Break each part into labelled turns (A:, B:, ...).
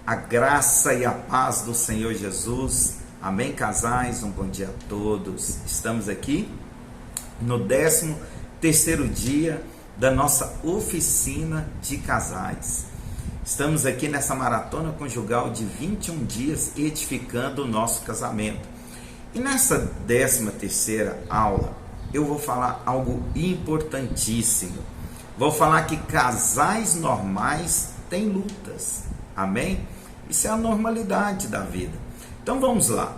A: A graça e a paz do Senhor Jesus. Amém, casais? Um bom dia a todos. Estamos aqui no 13º dia da nossa oficina de casais. Estamos aqui nessa maratona conjugal de 21 dias edificando o nosso casamento. E nessa 13ª aula eu vou falar algo importantíssimo. Vou falar que casais normais têm lutas. Amém? Isso é a normalidade da vida. Então vamos lá.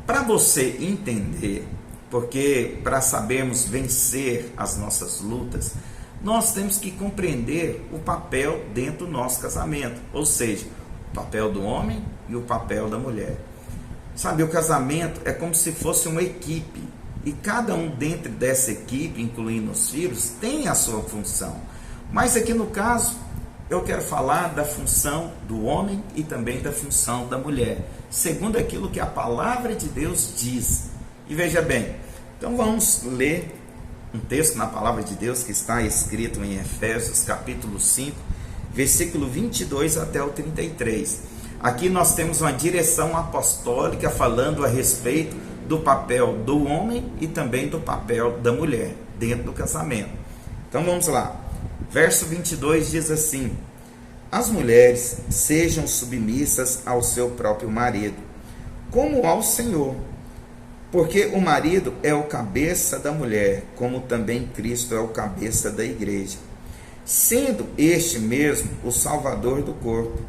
A: Para você entender, porque para sabermos vencer as nossas lutas, nós temos que compreender o papel dentro do nosso casamento. Ou seja, o papel do homem e o papel da mulher. Sabe, o casamento é como se fosse uma equipe. E cada um dentro dessa equipe, incluindo os filhos, tem a sua função. Mas aqui no caso, eu quero falar da função do homem e também da função da mulher, segundo aquilo que a palavra de Deus diz. E veja bem, então vamos ler um texto na palavra de Deus que está escrito em Efésios capítulo 5, versículo 22 até o 33. Aqui nós temos uma direção apostólica falando a respeito do papel do homem e também do papel da mulher dentro do casamento. Então vamos lá. Verso 22 diz assim: as mulheres sejam submissas ao seu próprio marido, como ao Senhor, porque o marido é o cabeça da mulher, como também Cristo é o cabeça da igreja, sendo este mesmo o Salvador do corpo.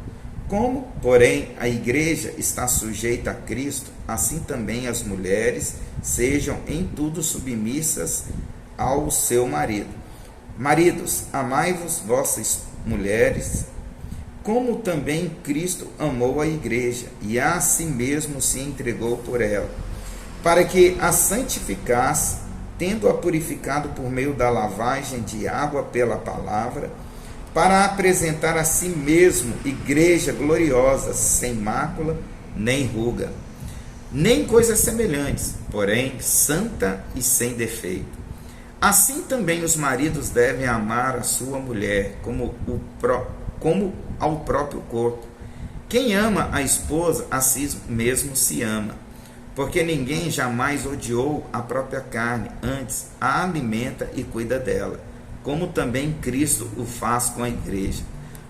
A: Como, porém, a igreja está sujeita a Cristo, assim também as mulheres sejam em tudo submissas ao seu marido. Maridos, amai-vos vossas mulheres, como também Cristo amou a igreja e a si mesmo se entregou por ela, para que a santificasse, tendo-a purificado por meio da lavagem de água pela palavra, para apresentar a si mesmo igreja gloriosa, sem mácula, nem ruga, nem coisas semelhantes, porém santa e sem defeito. Assim também os maridos devem amar a sua mulher como ao próprio corpo. Quem ama a esposa, a si mesmo se ama, porque ninguém jamais odiou a própria carne, antes a alimenta e cuida dela, como também Cristo o faz com a igreja.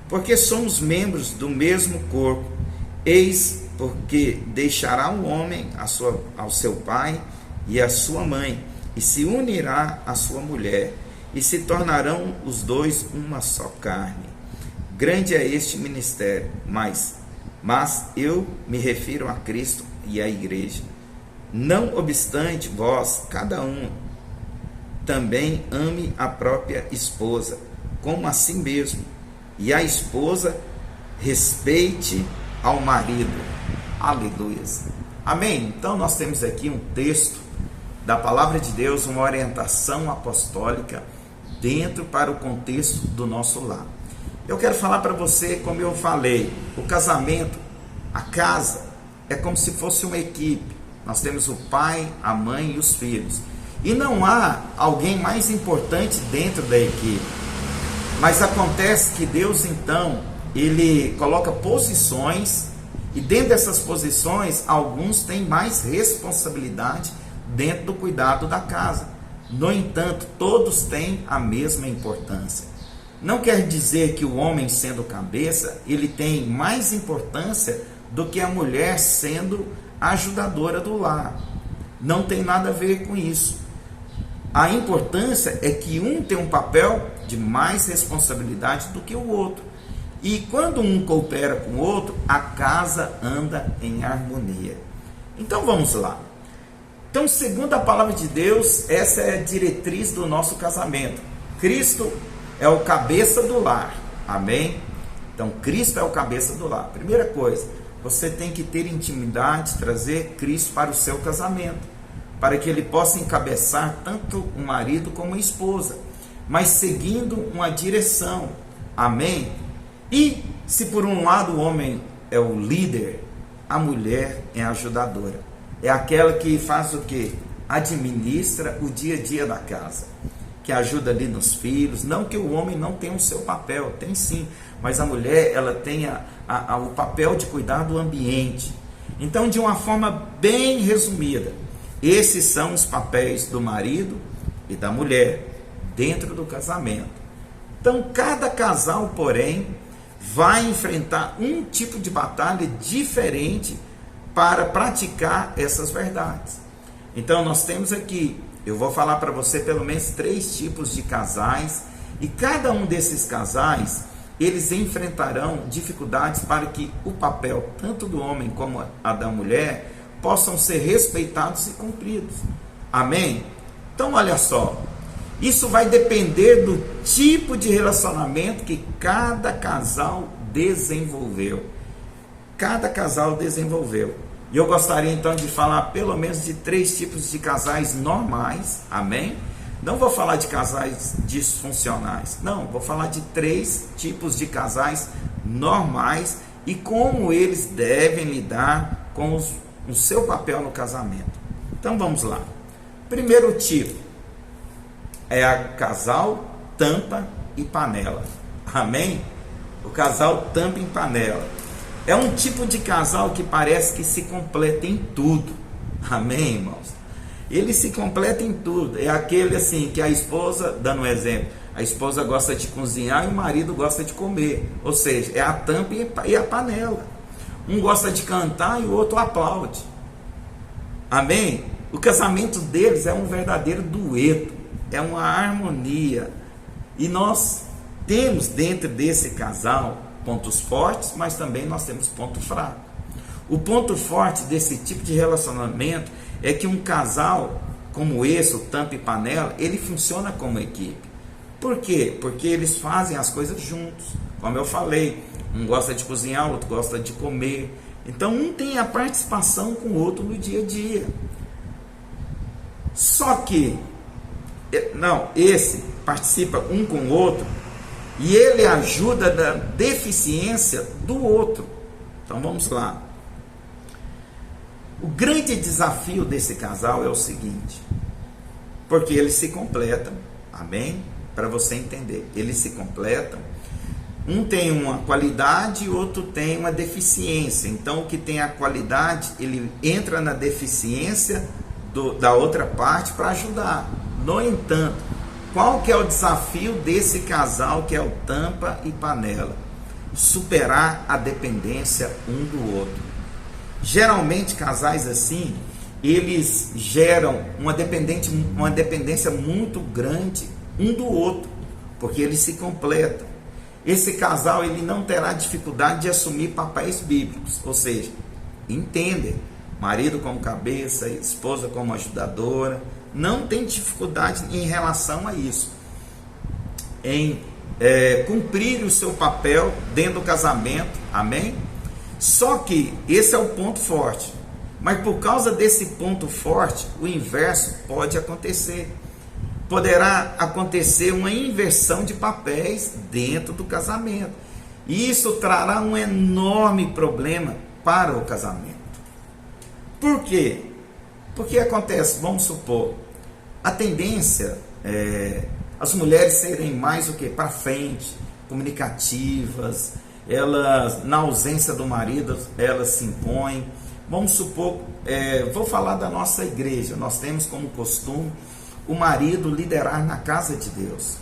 A: Porque somos membros do mesmo corpo. Eis porque deixará o homem ao seu pai e à sua mãe, e se unirá à sua mulher, e se tornarão os dois uma só carne. Grande é este ministério, mas eu me refiro a Cristo e à igreja. Não obstante, vós, cada um, também ame a própria esposa, como a si mesmo, e a esposa respeite ao marido. Aleluias. Amém? Então nós temos aqui um texto da palavra de Deus, uma orientação apostólica dentro para o contexto do nosso lar. Eu quero falar para você, como eu falei, o casamento, a casa, é como se fosse uma equipe. Nós temos o pai, a mãe e os filhos. E não há alguém mais importante dentro da equipe. Mas acontece que Deus, então, ele coloca posições, e dentro dessas posições, alguns têm mais responsabilidade dentro do cuidado da casa. No entanto, todos têm a mesma importância. Não quer dizer que o homem sendo cabeça, ele tem mais importância do que a mulher sendo ajudadora do lar. Não tem nada a ver com isso. A importância é que um tem um papel de mais responsabilidade do que o outro. E quando um coopera com o outro, a casa anda em harmonia. Então vamos lá. Então, segundo a palavra de Deus, essa é a diretriz do nosso casamento. Cristo é o cabeça do lar. Amém? Então, Cristo é o cabeça do lar. Primeira coisa, você tem que ter intimidade, trazer Cristo para o seu casamento, para que ele possa encabeçar tanto o marido como a esposa, mas seguindo uma direção. Amém? E se por um lado o homem é o líder, a mulher é a ajudadora. É aquela que faz o quê? Administra o dia a dia da casa, que ajuda ali nos filhos. Não que o homem não tenha o seu papel, tem sim, mas a mulher, ela tem o papel de cuidar do ambiente. Então, de uma forma bem resumida, esses são os papéis do marido e da mulher dentro do casamento. Então, cada casal, porém, vai enfrentar um tipo de batalha diferente para praticar essas verdades. Então, nós temos aqui, eu vou falar para você pelo menos 3 tipos de casais, e cada um desses casais, eles enfrentarão dificuldades para que o papel, tanto do homem como a da mulher, possam ser respeitados e cumpridos. Amém? Então, olha só, isso vai depender do tipo de relacionamento que cada casal desenvolveu. Cada casal desenvolveu. E eu gostaria então de falar pelo menos de 3 tipos de casais normais. Amém? Não vou falar de casais disfuncionais. Não, vou falar de 3 tipos de casais normais e como eles devem lidar com o seu papel no casamento. Então vamos lá. Primeiro tipo é a casal tampa e panela. Amém? O casal tampa e panela. É um tipo de casal que parece que se completa em tudo. Amém, irmãos? Ele se completa em tudo. É aquele assim que a esposa, dando um exemplo, a esposa gosta de cozinhar e o marido gosta de comer. Ou seja, é a tampa e a panela. Um gosta de cantar e o outro aplaude. Amém? O casamento deles é um verdadeiro dueto. É uma harmonia. E nós temos dentro desse casal pontos fortes, mas também nós temos ponto fraco. O ponto forte desse tipo de relacionamento é que um casal como esse, o tampa e panela, ele funciona como equipe. Por quê? Porque eles fazem as coisas juntos. Como eu falei, um gosta de cozinhar, o outro gosta de comer. Então um tem a participação com o outro no dia a dia. Só que, esse participa um com o outro e ele ajuda da deficiência do outro. Então vamos lá. O grande desafio desse casal é o seguinte, porque eles se completam, amém? Para você entender, eles se completam. Um tem uma qualidade e o outro tem uma deficiência. Então o que tem a qualidade, ele entra na deficiência da outra parte para ajudar. No entanto, qual que é o desafio desse casal que é o tampa e panela? Superar a dependência um do outro. Geralmente casais assim, eles geram uma dependência muito grande um do outro, porque eles se completam. Esse casal ele não terá dificuldade de assumir papéis bíblicos, ou seja, entendem, marido como cabeça, esposa como ajudadora, não tem dificuldade em relação a isso, em cumprir o seu papel dentro do casamento, amém? Só que esse é o ponto forte, mas por causa desse ponto forte, o inverso pode acontecer. Poderá acontecer uma inversão de papéis dentro do casamento. E isso trará um enorme problema para o casamento. Por quê? Porque acontece, vamos supor, a tendência é as mulheres serem mais o que? Para frente, comunicativas, elas, na ausência do marido, elas se impõem. Vamos supor, vou falar da nossa igreja, nós temos como costume o marido liderar na casa de Deus,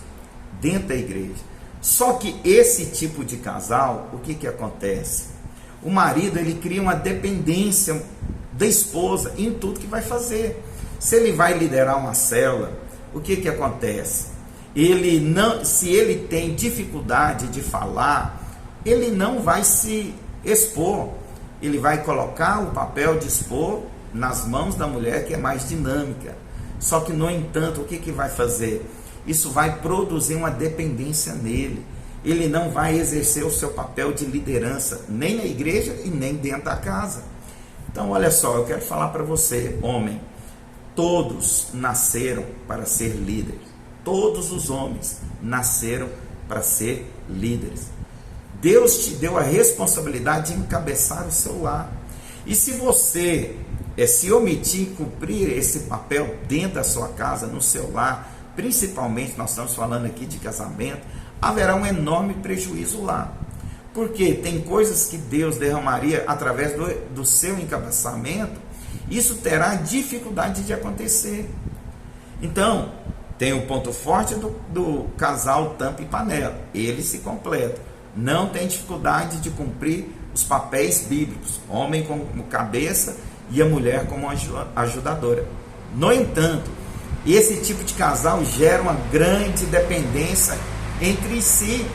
A: dentro da igreja. Só que esse tipo de casal, o que acontece? O marido, ele cria uma dependência da esposa em tudo que vai fazer. Se ele vai liderar uma célula, o que acontece? Se ele tem dificuldade de falar, ele não vai se expor. Ele vai colocar o papel de expor nas mãos da mulher, que é mais dinâmica. Só que, no entanto, o que vai fazer? Isso vai produzir uma dependência nele. Ele não vai exercer o seu papel de liderança, nem na igreja e nem dentro da casa. Então, olha só, eu quero falar para você, homem, todos nasceram para ser líderes. Todos os homens nasceram para ser líderes. Deus te deu a responsabilidade de encabeçar o seu lar. E se você se omitir em cumprir esse papel dentro da sua casa, no seu lar, principalmente nós estamos falando aqui de casamento, haverá um enorme prejuízo lá. porque tem coisas que Deus derramaria através do seu encabeçamento, isso terá dificuldade de acontecer. Então, tem o ponto forte do casal tampa e panela, eles se completam, não tem dificuldade de cumprir os papéis bíblicos, homem como cabeça e a mulher como ajudadora. No entanto, esse tipo de casal gera uma grande dependência entre si,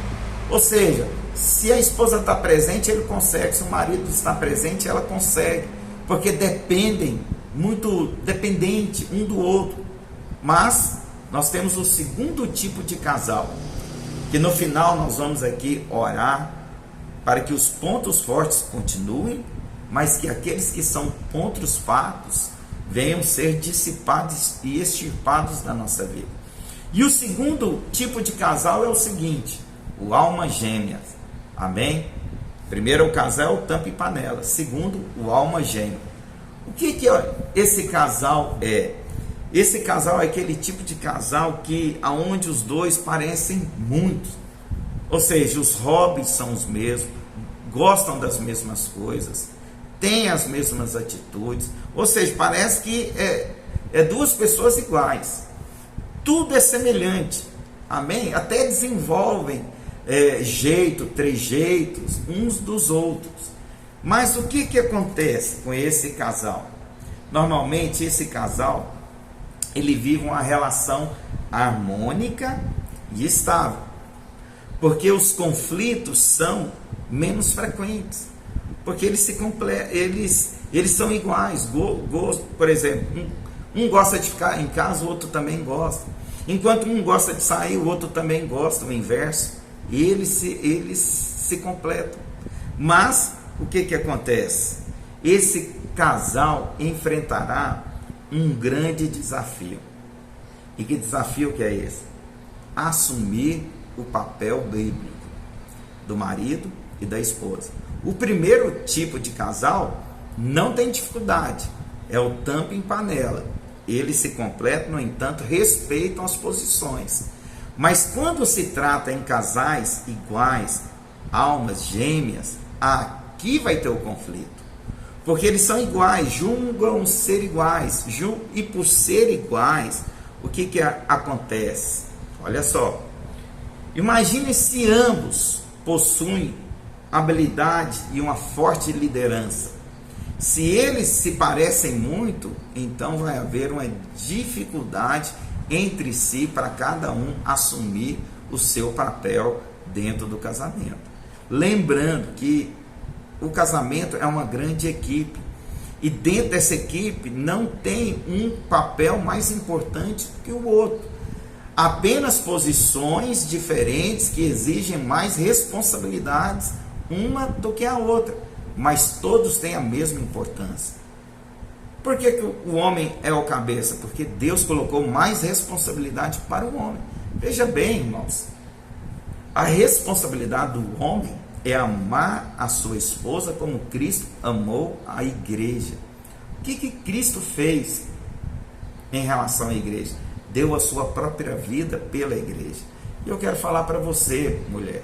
A: ou seja, se a esposa está presente, ele consegue, se o marido está presente, ela consegue, porque dependem, muito dependente um do outro. Mas nós temos o segundo tipo de casal, que no final nós vamos aqui orar para que os pontos fortes continuem, mas que aqueles que são pontos fracos venham ser dissipados e extirpados da nossa vida. E o segundo tipo de casal é o seguinte, o alma gêmea. Amém? Primeiro, o casal tampa e panela. Segundo, o alma gêmea. O que esse casal é? Esse casal é aquele tipo de casal que aonde os dois parecem muito. Ou seja, os hobbies são os mesmos, gostam das mesmas coisas, têm as mesmas atitudes. Ou seja, parece que é duas pessoas iguais. Tudo é semelhante. Amém? Até desenvolvem trejeitos uns dos outros. Mas o que acontece com esse casal? Normalmente esse casal, ele vive uma relação harmônica e estável, porque os conflitos são menos frequentes, porque eles são iguais. Por exemplo, um gosta de ficar em casa, o outro também gosta. Enquanto um gosta de sair, o outro também gosta, o inverso. Eles se completam. Mas o que acontece? Esse casal enfrentará um grande desafio. E que desafio que é esse? Assumir o papel bíblico do marido e da esposa. O primeiro tipo de casal não tem dificuldade, é o tampa em panela. Eles se completam, no entanto, respeitam as posições. Mas quando se trata em casais iguais, almas gêmeas, aqui vai ter o conflito. Porque eles são iguais, julgam ser iguais. E por ser iguais, o que acontece? Olha só. Imagine se ambos possuem habilidade e uma forte liderança. Se eles se parecem muito, então vai haver uma dificuldade entre si para cada um assumir o seu papel dentro do casamento. Lembrando que o casamento é uma grande equipe e dentro dessa equipe não tem um papel mais importante que o outro. Apenas posições diferentes que exigem mais responsabilidades uma do que a outra, mas todos têm a mesma importância. Por que o homem é o cabeça? Porque Deus colocou mais responsabilidade para o homem. Veja bem, irmãos, a responsabilidade do homem é amar a sua esposa como Cristo amou a igreja. O que Cristo fez em relação à igreja? Deu a sua própria vida pela igreja. E eu quero falar para você, mulher,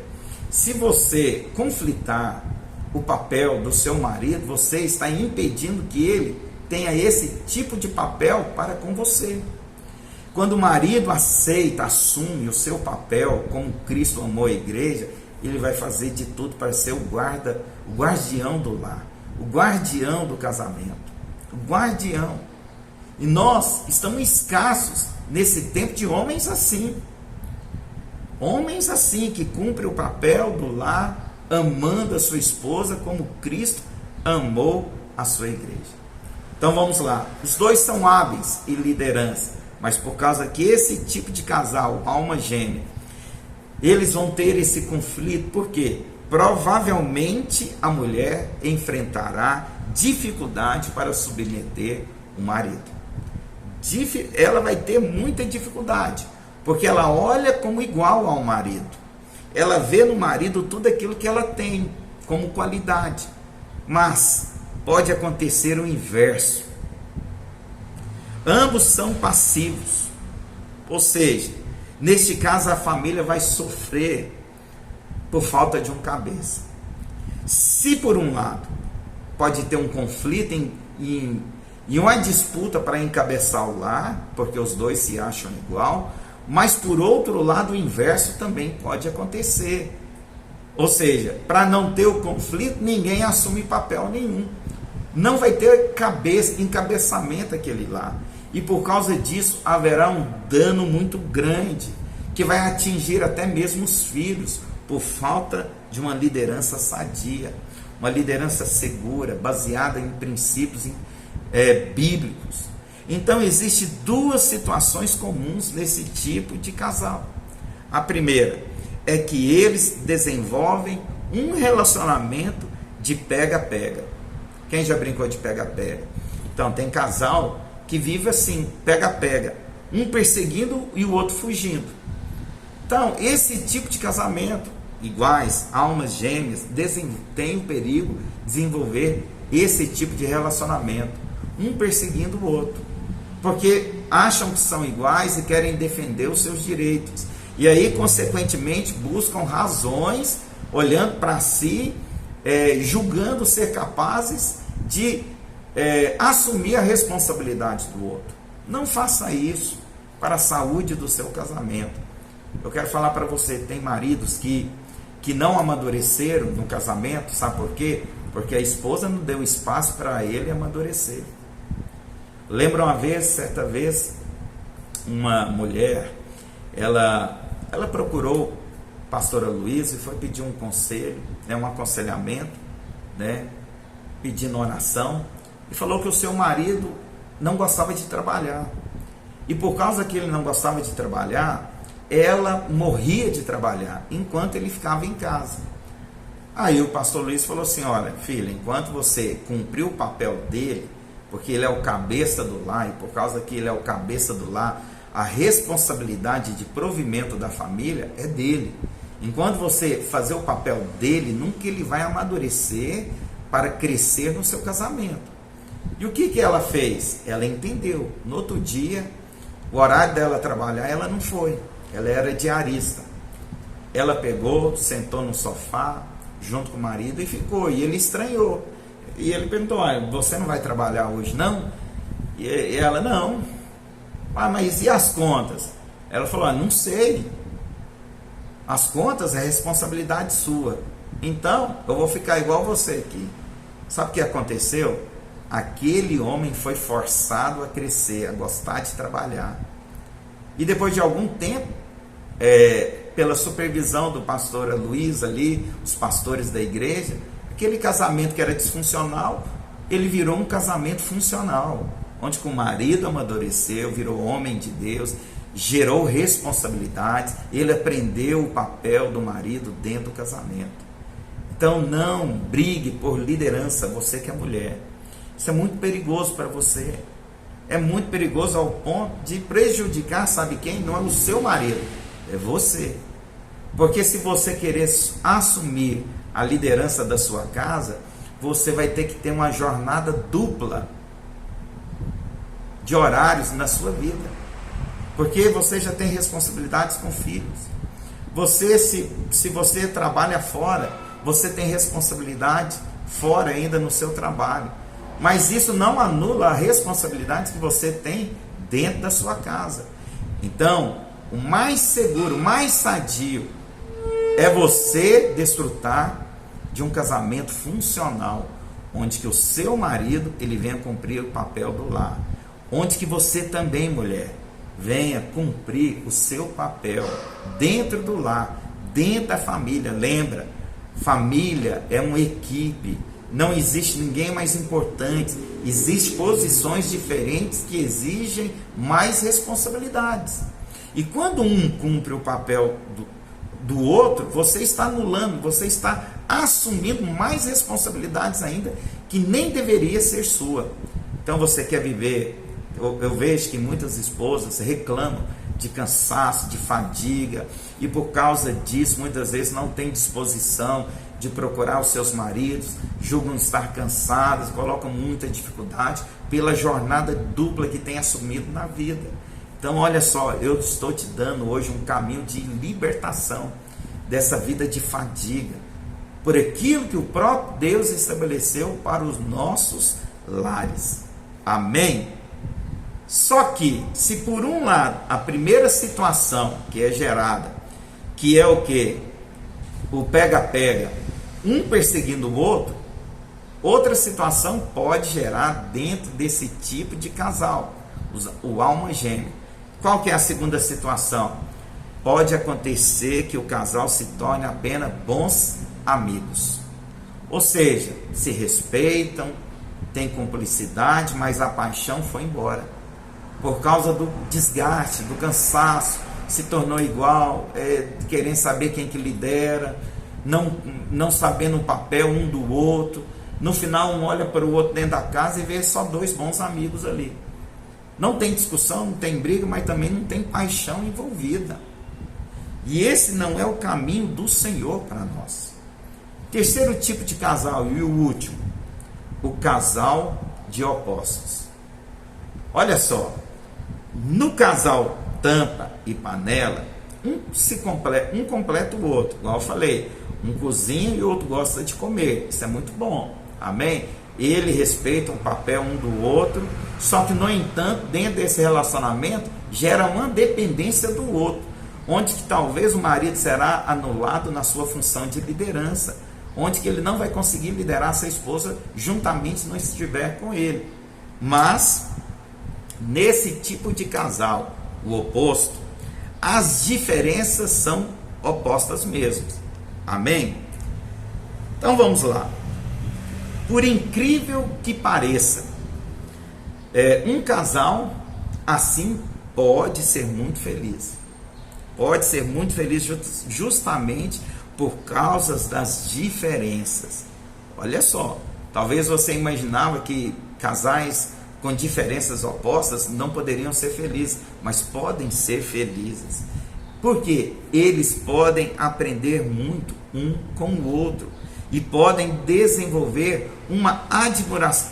A: se você conflitar o papel do seu marido, você está impedindo que ele tenha esse tipo de papel para com você. Quando o marido aceita, assume o seu papel como Cristo amou a igreja, ele vai fazer de tudo para ser o guardião do lar, o guardião do casamento, o guardião. E nós estamos escassos nesse tempo de homens assim. Homens assim, que cumprem o papel do lar, amando a sua esposa como Cristo amou a sua igreja. Então vamos lá, os dois são hábeis em liderança, mas por causa que esse tipo de casal, alma gêmea, eles vão ter esse conflito, porque provavelmente a mulher enfrentará dificuldade para submeter o marido. Ela vai ter muita dificuldade, porque ela olha como igual ao marido. Ela vê no marido tudo aquilo que ela tem como qualidade, mas pode acontecer o inverso. Ambos são passivos, ou seja, neste caso a família vai sofrer por falta de um cabeça. Se por um lado pode ter um conflito e uma disputa para encabeçar o lar, porque os dois se acham igual, mas por outro lado o inverso também pode acontecer. Ou seja, para não ter o conflito, ninguém assume papel nenhum. Não vai ter encabeçamento aquele lar. E por causa disso haverá um dano muito grande, que vai atingir até mesmo os filhos, por falta de uma liderança sadia, uma liderança segura, baseada em princípios bíblicos. Então existem duas situações comuns nesse tipo de casal. A primeira é que eles desenvolvem um relacionamento de pega-pega. Quem já brincou de pega-pega? Então tem casal que vive assim, pega-pega, um perseguindo e o outro fugindo. Então esse tipo de casamento, iguais, almas gêmeas, tem o perigo de desenvolver esse tipo de relacionamento, um perseguindo o outro, porque acham que são iguais e querem defender os seus direitos, e aí consequentemente buscam razões, olhando para si, julgando ser capazes de assumir a responsabilidade do outro. Não faça isso para a saúde do seu casamento. Eu quero falar para você, tem maridos que não amadureceram no casamento, sabe por quê? Porque a esposa não deu espaço para ele amadurecer. Lembra uma vez, certa vez, uma mulher, ela procurou a pastora Luísa e foi pedir um conselho, um aconselhamento, pedindo oração, e falou que o seu marido não gostava de trabalhar. E por causa que ele não gostava de trabalhar, ela morria de trabalhar, enquanto ele ficava em casa. Aí o pastor Luiz falou assim: olha, filha, enquanto você cumpriu o papel dele, porque ele é o cabeça do lar, e por causa que ele é o cabeça do lar, a responsabilidade de provimento da família é dele. Enquanto você fazer o papel dele, nunca ele vai amadurecer para crescer no seu casamento. E o que ela fez? Ela entendeu. No outro dia, o horário dela trabalhar, ela não foi. Ela era diarista. Ela pegou, sentou no sofá, junto com o marido, e ficou. E ele estranhou. E ele perguntou: você não vai trabalhar hoje, não? E ela: não. Mas e as contas? Ela falou: não sei. As contas é responsabilidade sua. Então, eu vou ficar igual você aqui. Sabe o que aconteceu? Aquele homem foi forçado a crescer, a gostar de trabalhar. E depois de algum tempo, pela supervisão do pastor Luiz ali, os pastores da igreja, aquele casamento que era disfuncional, ele virou um casamento funcional, onde o marido amadureceu, virou homem de Deus, gerou responsabilidades, ele aprendeu o papel do marido dentro do casamento. Então não brigue por liderança, você que é mulher. Isso é muito perigoso para você. É muito perigoso ao ponto de prejudicar, sabe quem? Não é o seu marido, é você. Porque se você querer assumir a liderança da sua casa, você vai ter que ter uma jornada dupla de horários na sua vida. Porque você já tem responsabilidades com filhos. Você, se você trabalha fora, você tem responsabilidade fora ainda no seu trabalho. Mas isso não anula a responsabilidade que você tem dentro da sua casa. Então, o mais seguro, o mais sadio é você desfrutar de um casamento funcional, onde que o seu marido ele venha cumprir o papel do lar, onde que você também, mulher, venha cumprir o seu papel dentro do lar, dentro da família. Lembra, família é uma equipe. Não existe ninguém mais importante. Existem posições diferentes que exigem mais responsabilidades. E quando um cumpre o papel do outro, você está anulando, você está assumindo mais responsabilidades ainda que nem deveria ser sua. Então você quer viver... Eu vejo que muitas esposas reclamam de cansaço, de fadiga, e por causa disso muitas vezes não tem disposição de procurar os seus maridos, julgam estar cansadas, colocam muita dificuldade pela jornada dupla que tem assumido na vida. Então olha só, eu estou te dando hoje um caminho de libertação dessa vida de fadiga. por aquilo que o próprio Deus estabeleceu para os nossos lares. Amém? Só que, se por um lado, a primeira situação que é gerada, que é o que? O pega-pega, um perseguindo o outro, outra situação pode gerar dentro desse tipo de casal, o alma gêmea. Qual que é a segunda situação? Pode acontecer que o casal se torne apenas bons amigos. Ou seja, se respeitam, têm cumplicidade, mas a paixão foi embora. Por causa do desgaste, do cansaço, se tornou igual, querendo saber quem que lidera, não sabendo o papel um do outro. No final, um olha para o outro dentro da casa e vê só dois bons amigos ali. Não tem discussão, não tem briga, mas também não tem paixão envolvida. E esse não é o caminho do Senhor para nós. Terceiro tipo de casal e o último, o casal de opostos. Olha só, no casal tampa e panela, um completa o outro, igual eu falei, um cozinha e o outro gosta de comer, isso é muito bom, amém? Ele respeita o papel um do outro, só que, no entanto, dentro desse relacionamento, gera uma dependência do outro, onde que talvez o marido será anulado na sua função de liderança, onde que ele não vai conseguir liderar sua esposa juntamente se não estiver com ele. Mas, nesse tipo de casal, o oposto, as diferenças são opostas mesmo. Amém? Então vamos lá. Por incrível que pareça, um casal assim pode ser muito feliz. Pode ser muito feliz justamente por causa das diferenças. Olha só, talvez você imaginava que casais com diferenças opostas não poderiam ser felizes, mas podem ser felizes. Porque eles podem aprender muito um com o outro e podem desenvolver uma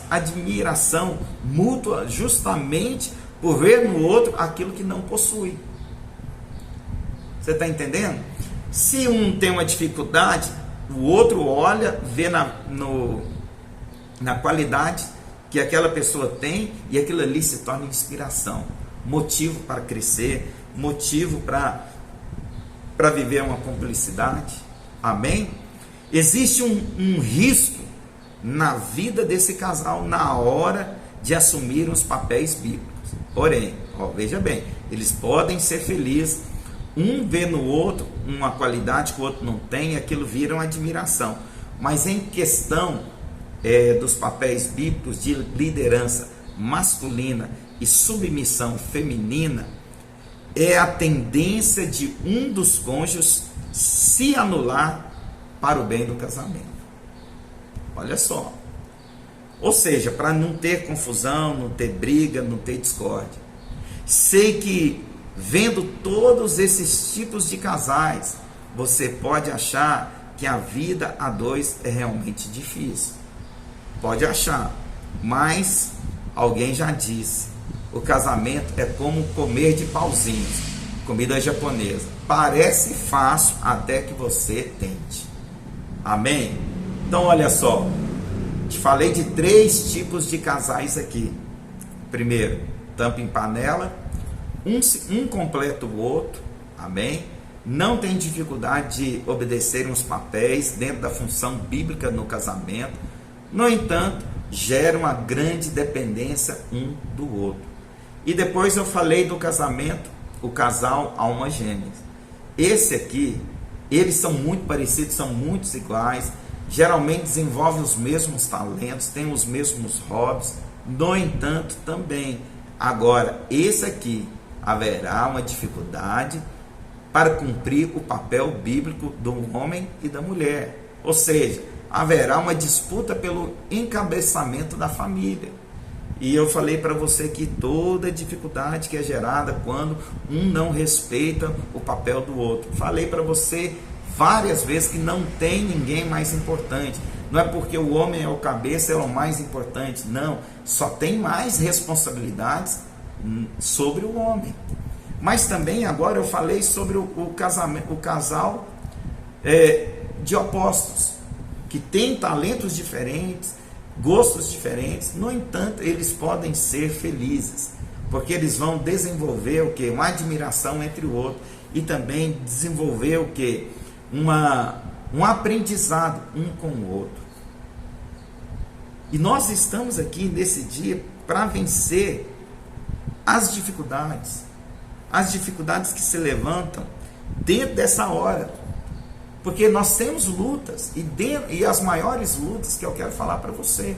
A: admiração mútua justamente por ver no outro aquilo que não possui. Você está entendendo? Se um tem uma dificuldade, o outro olha, vê na qualidade que aquela pessoa tem, e aquilo ali se torna inspiração, motivo para crescer, motivo para viver uma cumplicidade. Amém? Existe um risco na vida desse casal na hora de assumir os papéis bíblicos. Porém, veja bem, eles podem ser felizes, um vê no outro uma qualidade que o outro não tem, e aquilo vira uma admiração. Mas em questão dos papéis bíblicos de liderança masculina e submissão feminina, é a tendência de um dos cônjuges se anular para o bem do casamento. Olha só. Ou seja, para não ter confusão, não ter briga, não ter discórdia. Sei que, vendo todos esses tipos de casais, você pode achar que a vida a dois é realmente difícil. Pode achar, mas alguém já disse, o casamento é como comer de pauzinhos, comida japonesa. Parece fácil até que você tente. Amém? Então olha só, te falei de 3 tipos de casais aqui. Primeiro, tampa em panela, um completa o outro, amém? Não tem dificuldade de obedecer uns papéis dentro da função bíblica no casamento. No entanto, gera uma grande dependência um do outro. E depois eu falei do casamento, o casal alma gêmeas. Esse aqui, eles são muito parecidos, são muito iguais, geralmente desenvolvem os mesmos talentos, têm os mesmos hobbies. No entanto, também, agora, esse aqui, haverá uma dificuldade para cumprir o papel bíblico do homem e da mulher. Ou seja, haverá uma disputa pelo encabeçamento da família. E eu falei para você que toda dificuldade que é gerada quando um não respeita o papel do outro. Falei para você várias vezes que não tem ninguém mais importante. Não é porque o homem é o cabeça, é o mais importante. Não, só tem mais responsabilidades sobre o homem. Mas também agora eu falei sobre o casal de opostos. que têm talentos diferentes, gostos diferentes, no entanto, eles podem ser felizes, porque eles vão desenvolver o que? Uma admiração entre o outro e também desenvolver o que? Um aprendizado um com o outro. E nós estamos aqui nesse dia para vencer as dificuldades que se levantam dentro dessa hora, porque nós temos lutas e as maiores lutas que eu quero falar para você,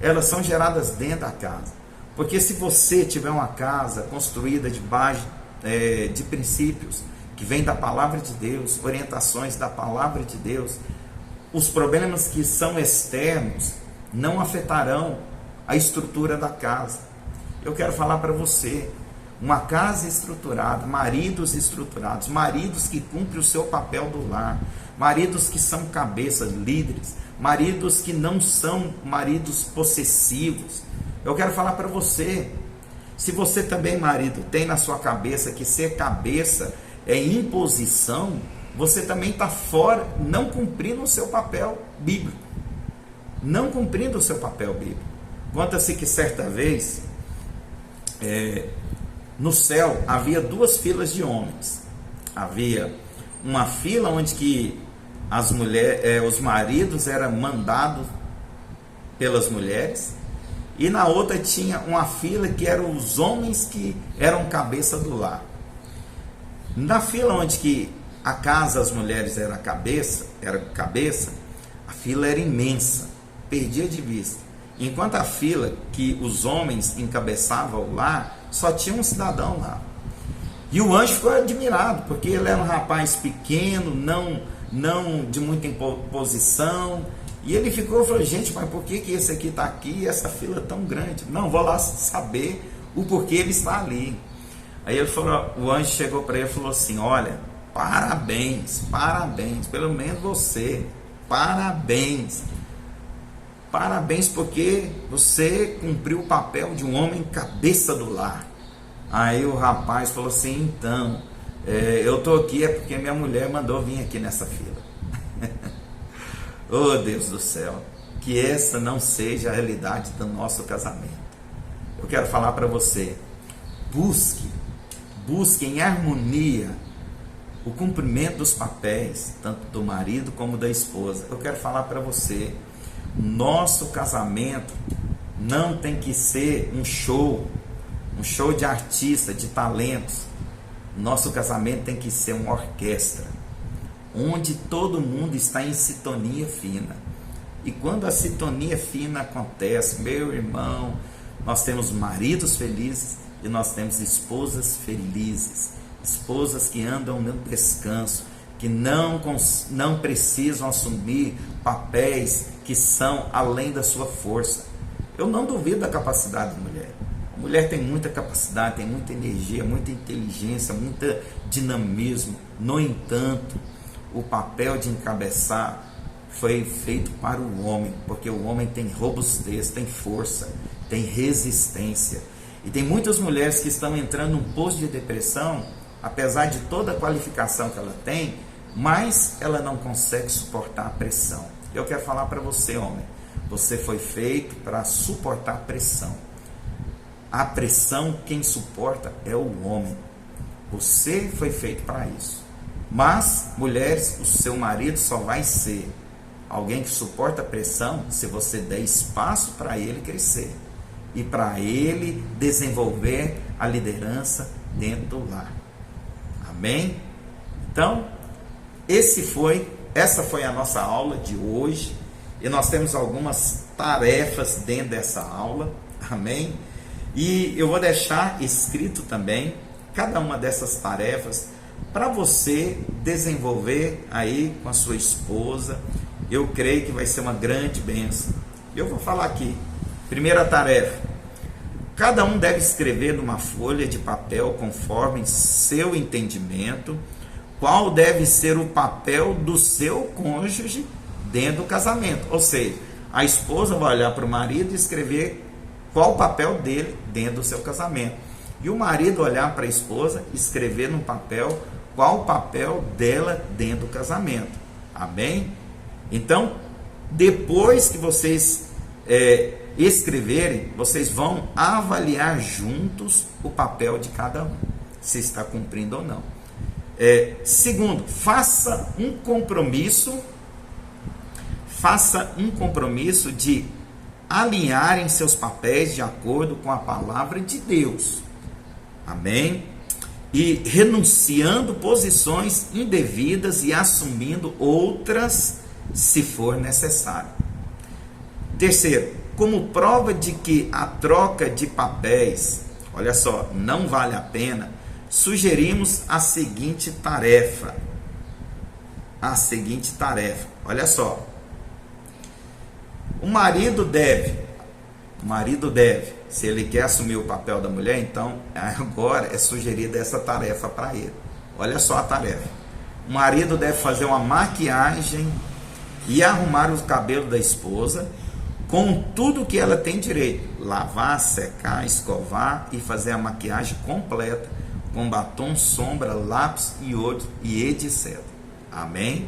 A: elas são geradas dentro da casa, porque se você tiver uma casa construída debaixo de princípios que vem da palavra de Deus, orientações da palavra de Deus, os problemas que são externos não afetarão a estrutura da casa. Eu quero falar para você, uma casa estruturada, maridos estruturados, maridos que cumprem o seu papel do lar, maridos que são cabeças, líderes, maridos que não são maridos possessivos. Eu quero falar para você, se você também, marido, tem na sua cabeça que ser cabeça é imposição, você também está fora, não cumprindo o seu papel bíblico. Não cumprindo o seu papel bíblico. Conta-se que certa vez, no céu, havia duas filas de homens. Havia uma fila onde que os maridos eram mandados pelas mulheres, e na outra tinha uma fila que eram os homens que eram cabeça do lar. Na fila onde que a casa, as mulheres eram cabeça, a fila era imensa, perdia de vista. Enquanto a fila que os homens encabeçavam o lar, só tinha um cidadão lá. E o anjo ficou admirado, porque ele era um rapaz pequeno, não de muita imposição. E ele ficou e falou: gente, mas por que esse aqui está aqui e essa fila é tão grande? Não, vou lá saber o porquê ele está ali. Aí ele falou, o anjo chegou para ele e falou assim: olha, parabéns, pelo menos você, parabéns porque você cumpriu o papel de um homem cabeça do lar. Aí o rapaz falou assim: então, eu estou aqui é porque minha mulher mandou vir aqui nessa fila. Oh Deus do céu, que essa não seja a realidade do nosso casamento. Eu quero falar para você, busque em harmonia o cumprimento dos papéis, tanto do marido como da esposa. Eu quero falar para você, nosso casamento não tem que ser um show de artista, de talentos. Nosso casamento tem que ser uma orquestra, onde todo mundo está em sintonia fina. E quando a sintonia fina acontece, meu irmão, nós temos maridos felizes e nós temos esposas felizes, esposas que andam no descanso, que não precisam assumir papéis que são além da sua força. Eu não duvido da capacidade da mulher. A mulher tem muita capacidade, tem muita energia, muita inteligência, muito dinamismo. No entanto, o papel de encabeçar foi feito para o homem, porque o homem tem robustez, tem força, tem resistência. E tem muitas mulheres que estão entrando num poço de depressão, apesar de toda a qualificação que ela tem, mas ela não consegue suportar a pressão. Eu quero falar para você, homem, você foi feito para suportar a pressão. A pressão, quem suporta é o homem. Você foi feito para isso. Mas, mulheres, o seu marido só vai ser alguém que suporta a pressão se você der espaço para ele crescer e para ele desenvolver a liderança dentro do lar. Amém? Então, essa foi a nossa aula de hoje, e nós temos algumas tarefas dentro dessa aula. Amém? E eu vou deixar escrito também cada uma dessas tarefas para você desenvolver aí com a sua esposa. Eu creio que vai ser uma grande bênção. Eu vou falar aqui. Primeira tarefa: cada um deve escrever numa folha de papel, conforme seu entendimento, qual deve ser o papel do seu cônjuge dentro do casamento. Ou seja, a esposa vai olhar para o marido e escrever qual o papel dele dentro do seu casamento. E o marido olhar para a esposa e escrever no papel qual o papel dela dentro do casamento. Amém? Então, Depois que vocês escreverem, vocês vão avaliar juntos o papel de cada um, se está cumprindo ou não. Segundo, faça um compromisso de alinharem seus papéis de acordo com a palavra de Deus. Amém? E renunciando posições indevidas e assumindo outras, se for necessário. Terceiro, como prova de que a troca de papéis, olha só, não vale a pena, sugerimos a seguinte tarefa. Olha só. O marido deve, se ele quer assumir o papel da mulher, então agora é sugerida essa tarefa para ele. Olha só a tarefa. O marido deve fazer uma maquiagem e arrumar o cabelo da esposa com tudo que ela tem direito. Lavar, secar, escovar e fazer a maquiagem completa com batom, sombra, lápis e olhos e etc. Amém?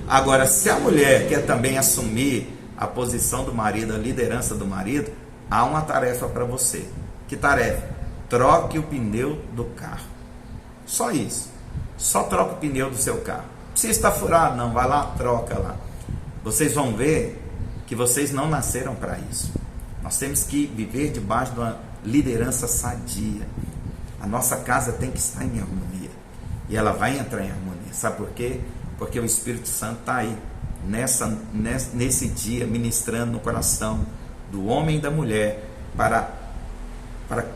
A: Agora, se a mulher quer também assumir a posição do marido, a liderança do marido, há uma tarefa para você. Que tarefa? Troque o pneu do carro. Só isso. Só troca o pneu do seu carro. Se está furado, não, vai lá, troca lá. Vocês vão ver que vocês não nasceram para isso. Nós temos que viver debaixo de uma liderança sadia. A nossa casa tem que estar em harmonia. E ela vai entrar em harmonia. Sabe por quê? Porque o Espírito Santo está aí. Nesse dia, ministrando no coração do homem e da mulher, para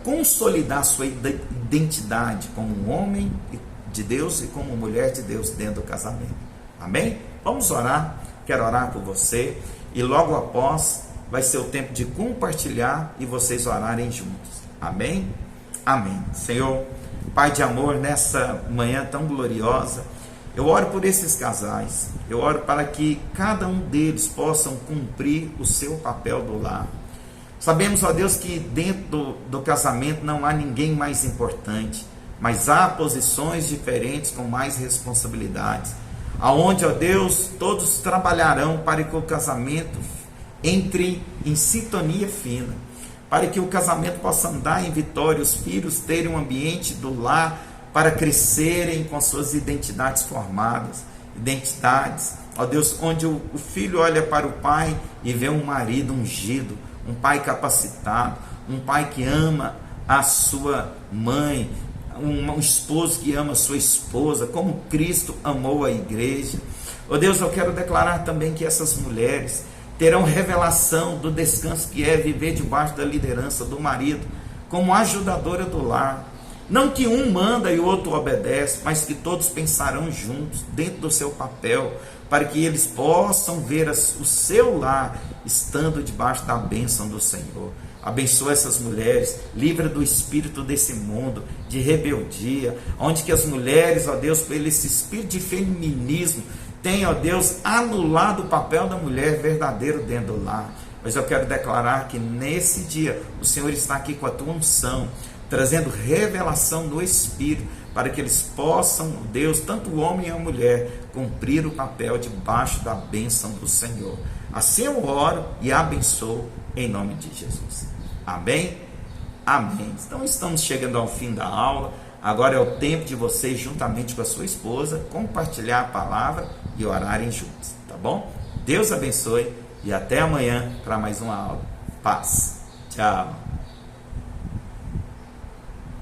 A: consolidar sua identidade como um homem de Deus e como mulher de Deus dentro do casamento. Amém? Vamos orar. Quero orar por você. E logo após vai ser o tempo de compartilhar e vocês orarem juntos. Amém? Amém. Senhor, Pai de amor, nessa manhã tão gloriosa, eu oro por esses casais, eu oro para que cada um deles possam cumprir o seu papel do lar. Sabemos, ó Deus, que dentro do casamento não há ninguém mais importante, mas há posições diferentes com mais responsabilidades, aonde, ó Deus, todos trabalharão para que o casamento entre em sintonia fina, para que o casamento possa andar em vitória, os filhos terem um ambiente do lar para crescerem com suas identidades formadas, ó Deus, onde o filho olha para o pai e vê um marido ungido, um pai capacitado, um pai que ama a sua mãe, um esposo que ama a sua esposa, como Cristo amou a igreja. Ó Deus, eu quero declarar também que essas mulheres terão revelação do descanso que é viver debaixo da liderança do marido, como ajudadora do lar. Não que um manda e o outro obedece, mas que todos pensarão juntos, dentro do seu papel, para que eles possam ver o seu lar estando debaixo da bênção do Senhor. Abençoa essas mulheres, livra do espírito desse mundo, de rebeldia, onde que as mulheres, ó Deus, por esse espírito de feminismo, tem, ó Deus, anulado o papel da mulher verdadeiro dentro do lar. Mas eu quero declarar que nesse dia, o Senhor está aqui com a tua unção, trazendo revelação no Espírito, para que eles possam, Deus, tanto o homem e a mulher, cumprir o papel debaixo da bênção do Senhor. Assim eu oro e abençoo em nome de Jesus. Amém? Amém. Então estamos chegando ao fim da aula. Agora é o tempo de vocês, juntamente com a sua esposa, compartilhar a palavra e orarem juntos, tá bom? Deus abençoe e até amanhã para mais uma aula. Paz. Tchau.